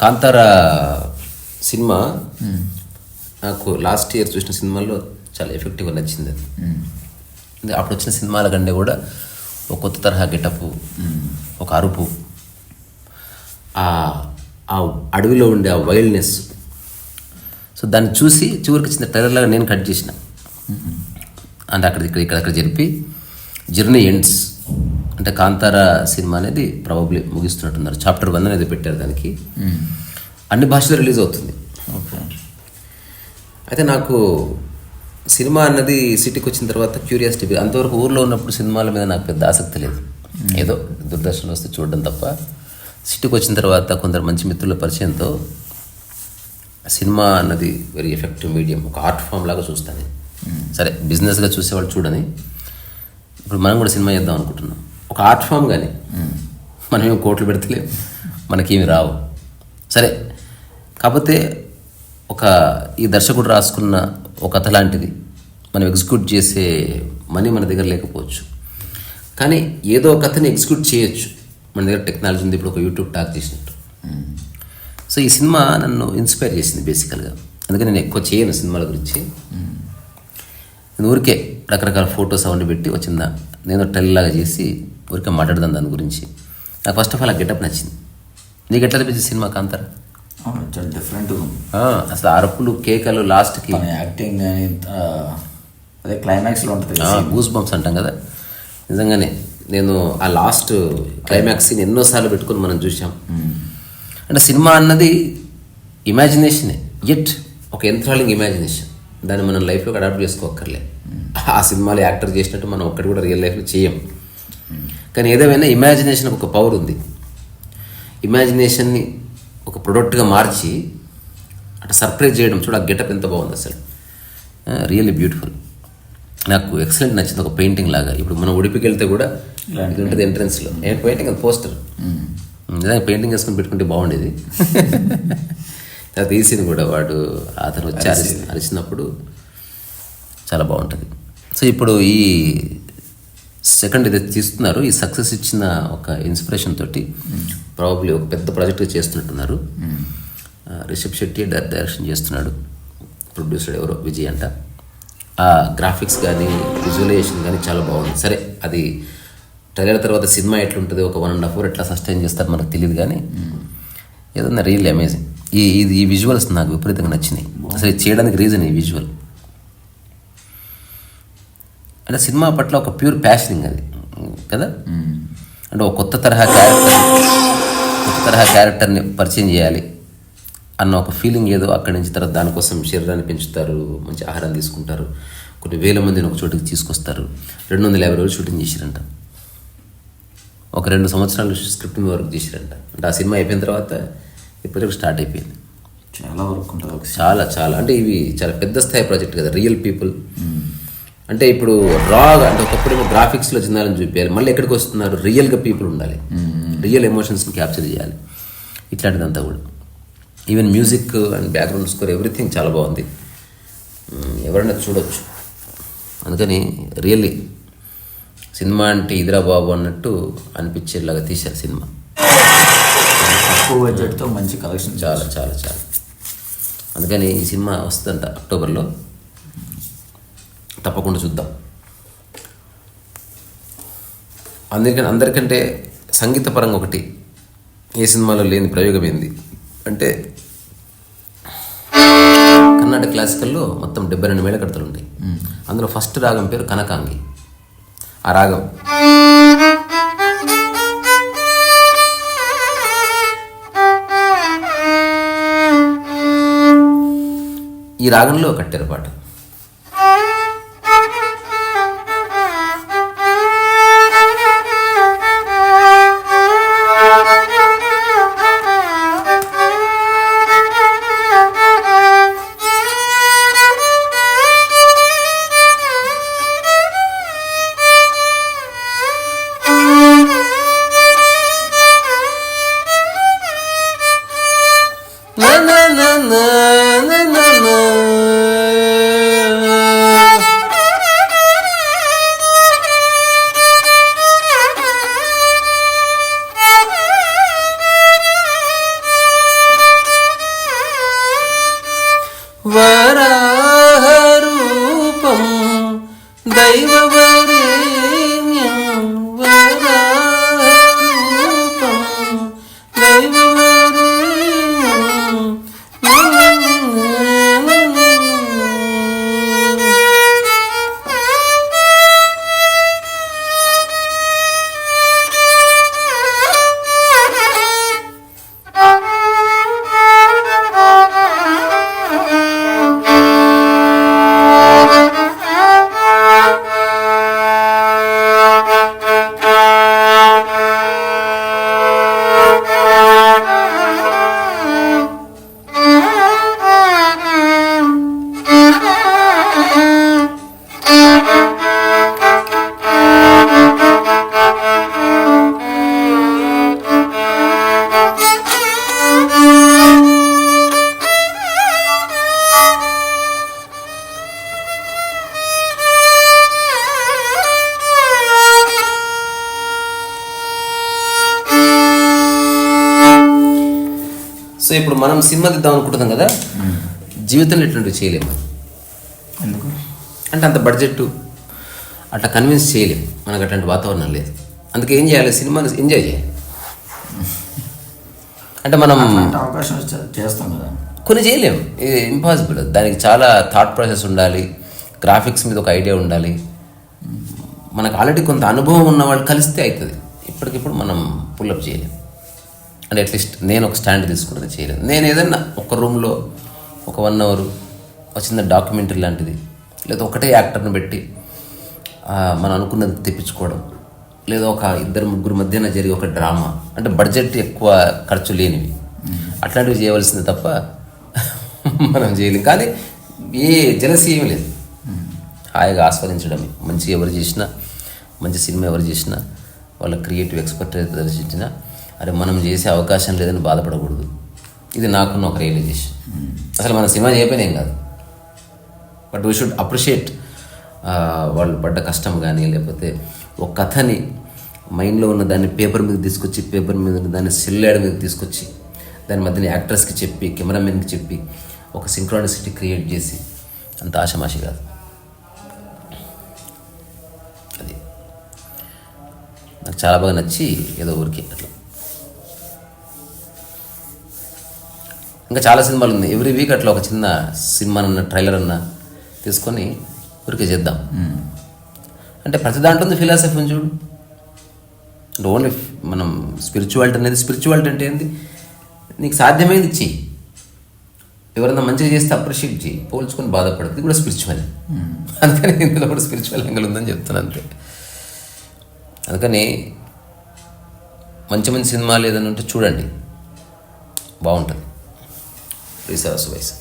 Kantara cinema నాకు last year చూసిన సినిమాల్లో చాలా ఎఫెక్టివ్గా నచ్చింది. అది అప్పుడు వచ్చిన సినిమాల కంటే కూడా ఒక కొత్త తరహా గెటప్, ఒక అరుపు, ఆ అడవిలో ఉండే ఆ వైల్డ్నెస్. సో దాన్ని చూసి చివరికి చిన్న ట్రైలర్లాగా నేను కట్ చేసిన. అంటే అక్కడ జరిపి జర్నీ ఎండ్స్ అంటే కాంతారా సినిమా అనేది ప్రాబబ్లీ ముగిస్తున్నట్టున్నారు. చాప్టర్ 1 అనేది పెట్టారు దానికి. అన్ని భాషలో రిలీజ్ అవుతుంది. అయితే నాకు సినిమా అన్నది సిటీకి వచ్చిన తర్వాత క్యూరియాసిటీ. అంతవరకు ఊర్లో ఉన్నప్పుడు సినిమాల మీద నాకు పెద్ద ఆసక్తి లేదు, ఏదో దూరదర్శన్ వస్తే చూడడం తప్ప. సిటీకి వచ్చిన తర్వాత కొందరు మంచి మిత్రుల పరిచయంతో సినిమా అన్నది వెరీ ఎఫెక్టివ్ మీడియం, ఒక ఆర్ట్ ఫామ్ లాగా చూస్తాను. సరే బిజినెస్గా చూసేవాళ్ళు చూడని, ఇప్పుడు మనం కూడా సినిమా చేద్దాం అనుకుంటున్నాం ఒక ఆర్ట్ ఫామ్. కానీ మనం ఏం కోట్లు పెడతలేం, మనకేమి రావు. సరే కాకపోతే ఈ దర్శకుడు రాసుకున్న ఒక కథ లాంటిది మనం ఎగ్జిక్యూట్ చేసే మనీ మన దగ్గర లేకపోవచ్చు, కానీ ఏదో కథని ఎగ్జిక్యూట్ చేయొచ్చు. మన దగ్గర టెక్నాలజీ ఉంది, ఇప్పుడు ఒక యూట్యూబ్ టాక్ చేసినట్టు. సో ఈ సినిమా నన్ను ఇన్స్పైర్ చేసింది బేసికల్గా. అందుకని నేను ఎక్కువ చేయను సినిమాల గురించి. నేను ఊరికే రకరకాల ఫొటోస్ అవన్నీ పెట్టి వచ్చిందా నేను టెల్లాగా చేసి ఊరికే మాట్లాడదాం దాని గురించి. నాకు ఫస్ట్ ఆఫ్ ఆల్ ఆ గెటప్ నచ్చింది. నీకు ఎట్లా అనిపించింది సినిమా కాంతారా? చాలా డిఫరెంట్గా ఉంది అసలు అరుపులు, కేకలు, లాస్ట్కి యాక్టింగ్ కానీ అదే క్లైమాక్స్లో ఉంటుంది, గూస్ బంప్స్ అంటాం కదా. నిజంగానే నేను ఆ లాస్ట్ క్లైమాక్స్ సీన్ ఎన్నోసార్లు పెట్టుకొని మనం చూసాం. అంటే సినిమా అన్నది ఇమాజినేషనే, ఎట్ ఒక ఎంథ్రాలింగ్ ఇమాజినేషన్. దాన్ని మనం లైఫ్లోకి అడాప్ట్ చేసుకోక్కర్లే. ఆ సినిమాలో యాక్టర్ చేసినట్టు మనం ఒక్కటి కూడా రియల్ లైఫ్లో చేయం. కానీ ఏదేమైనా ఇమాజినేషన్కి ఒక పవర్ ఉంది. ఇమాజినేషన్ని ఒక ప్రొడక్ట్గా మార్చి అట్లా సర్ప్రైజ్ చేయడం. చూడ గెటప్ ఎంత బాగుంది అసలు, రియల్లీ బ్యూటిఫుల్. నాకు ఎక్సలెంట్ నచ్చింది, ఒక పెయింటింగ్ లాగా. ఇప్పుడు మనం ఉడిపికి వెళ్తే కూడా ఇది ఉంటుంది ఎంట్రన్స్లో, ఏ పెయింటింగ్ అది పోస్టర్. నిజంగా పెయింటింగ్ వేసుకొని పెట్టుకుంటే బాగుండేది. తర్వాత ఈ సీన్ కూడా అతను వచ్చి అరిచినప్పుడు చాలా బాగుంటుంది. సో ఇప్పుడు ఈ సెకండ్ ఇది తీస్తున్నారు. ఈ సక్సెస్ ఇచ్చిన ఒక ఇన్స్పిరేషన్ తోటి ప్రాబబ్లీ ఒక పెద్ద ప్రాజెక్ట్ చేస్తున్నట్టున్నారు. రిషబ్ శెట్టి డైరెక్షన్ చేస్తున్నాడు, ప్రొడ్యూసర్ ఎవరో విజయ్ అంట. ఆ గ్రాఫిక్స్ కానీ విజువలైజేషన్ కానీ చాలా బాగుంది. సరే అది ట్రైలర్ తర్వాత సినిమా ఎట్లుంటుంది, ఒక 1.5 hour ఎట్లా సస్టైన్ చేస్తారు మనకు తెలియదు, కానీ ఏదన్నా రియల్లీ అమేజింగ్. ఈ విజువల్స్ నాకు విపరీతంగా నచ్చినాయి. అసలు ఇది చేయడానికి రీజన్ ఈ విజువల్. అంటే సినిమా పట్ల ఒక ప్యూర్ ప్యాషనింగ్ అది కదా. అంటే ఒక కొత్త తరహా క్యారెక్టర్ని పరిచయం చేయాలి అన్న ఒక ఫీలింగ్ ఏదో అక్కడి నుంచి. తర్వాత దానికోసం శరీరాన్ని పెంచుతారు, మంచి ఆహారం తీసుకుంటారు, కొన్ని వేల మందిని ఒక చోటికి తీసుకొస్తారు. 250 రోజులు షూటింగ్ చేసిరంట, ఒక 2 సంవత్సరాలు స్క్రిప్టింగ్ వర్క్ చేసిరంట. అంటే ఆ సినిమా అయిపోయిన తర్వాత ఇప్పుడు స్టార్ట్ అయిపోయింది. చాలా వర్క్ ఉంటుంది, చాలా అంటే ఇవి చాలా పెద్ద స్థాయి ప్రాజెక్ట్ కదా. రియల్ పీపుల్ అంటే ఇప్పుడు రాగా అంటే ఒకప్పుడేమో గ్రాఫిక్స్లో చిన్నారని చూపించాలి, మళ్ళీ ఎక్కడికి వస్తున్నారు రియల్గా పీపుల్ ఉండాలి, రియల్ ఎమోషన్స్ని క్యాప్చర్ చేయాలి. ఇట్లాంటిదంతా కూడా even music and background score everything చాలా బాగుంది. ఎవరైనా చూడొచ్చు. అందుకని రియల్లీ సినిమా అంటే ఇదిరా బాబు అన్నట్టు అనిపించేలాగా తీశారు సినిమా. తక్కువ బడ్జెట్తో మంచి కలెక్షన్, చాలా చాలా చాలా. అందుకని ఈ సినిమా వస్తుందంట అక్టోబర్లో, తప్పకుండా చూద్దాం. అందరికంటే సంగీతపరంగా ఒకటి ఏ సినిమాలో లేని ప్రయోగం ఏంది అంటే, కర్ణాటక క్లాసికల్లో మొత్తం 72 మేళకర్తలు ఉంటాయి. అందులో ఫస్ట్ రాగం పేరు కనకాంగి. ఆ రాగం ఈ రాగంలో కట్టారు పాట. వరాహ రూపం దైవవరేణ్యం వరాహ రూపం దైవవరేణ్యం. సో ఇప్పుడు మనం సినిమా తీద్దాం అనుకుంటున్నాం కదా, జీవితంలో ఇట్లాంటివి చేయలేము. ఎందుకు అంటే అంత బడ్జెట్ అట్లా కన్విన్స్ చేయలేము, మనకు అట్లాంటి వాతావరణం లేదు. అందుకే ఏం చేయాలి, సినిమాని ఎంజాయ్ చేయాలి. అంటే మనం అలాంటి అవకాశం వస్తే చేస్తాం కదా. కొన్ని చేయలేము, ఇది ఇంపాసిబుల్. దానికి చాలా థాట్ ప్రాసెస్ ఉండాలి, గ్రాఫిక్స్ మీద ఒక ఐడియా ఉండాలి. మనకు ఆల్రెడీ కొంత అనుభవం ఉన్న వాళ్ళు కలిస్తే అవుతుంది. ఇప్పటికిప్పుడు మనం పుల్అప్ చేయలేము. అంటే అట్లీస్ట్ నేను ఒక స్టాండ్ తీసుకుంటే చేయలేదు. నేను ఏదన్నా ఒక రూమ్లో ఒక 1 hour ఒక చిన్న డాక్యుమెంటరీ లాంటిది, లేదా ఒకటే యాక్టర్ని పెట్టి మనం అనుకున్నది తెప్పించుకోవడం, లేదా ఒక 2-3 మధ్యన జరిగే ఒక డ్రామా, అంటే బడ్జెట్ ఎక్కువ ఖర్చు లేనివి అట్లాంటివి చేయవలసింది తప్ప మనం చేయలేం. కానీ ఏ జలసి ఏమీ లేదు, హాయిగా ఆస్వాదించడమే. మంచి ఎవరు చేసినా, మంచి సినిమా ఎవరు చేసినా, వాళ్ళ క్రియేటివ్ ఎక్స్పర్టైజ్ దర్శించినా, అరే మనం చేసే అవకాశం లేదని బాధపడకూడదు. ఇది నాకున్న ఒక రియలైజేషన్. అసలు మన సినిమా చేయకపోయినా ఏం కాదు, బట్ వీ షుడ్ అప్రిషియేట్ వాళ్ళు పడ్డ కష్టం. కానీ లేకపోతే ఒక కథని మైండ్లో ఉన్న దాన్ని పేపర్ మీద తీసుకొచ్చి, పేపర్ మీద ఉన్న దాన్ని సిల్లాడ్ మీద తీసుకొచ్చి, దాని మధ్యన యాక్టర్స్కి చెప్పి, కెమెరామెన్కి చెప్పి ఒక సింక్రానిసిటీ క్రియేట్ చేసి, అంత ఆషమాషి కాదు అది. నాకు చాలా బాగా నచ్చి ఏదో ఊరికి అట్లా. ఇంకా చాలా సినిమాలు ఉన్నాయి. ఎవ్రీ వీక్ అట్లా ఒక చిన్న సినిమా అన్న ట్రైలర్ అన్న తీసుకొని ఊరికే చేద్దాం. అంటే ప్రతి దాంట్లో ఫిలాసఫీ ఉంది చూడు. అంటే ఓన్లీ మనం స్పిరిచువాలిటీ అనేది, స్పిరిచువాలిటీ అంటే ఏంటి, నీకు సాధ్యమైంది చెయ్యి, ఎవరైనా మంచిగా చేస్తే అప్రిషియేట్ చేయి, పోల్చుకొని బాధపడదు, ఇది కూడా స్పిరిచువల్. అందుకని ఇందులో కూడా స్పిరిచువల్ యాంగిల్ ఉందని చెప్తున్నాను అంతే. అందుకని మంచి మంచి సినిమాలు ఏదైనా ఉంటే చూడండి, బాగుంటుంది. Research vice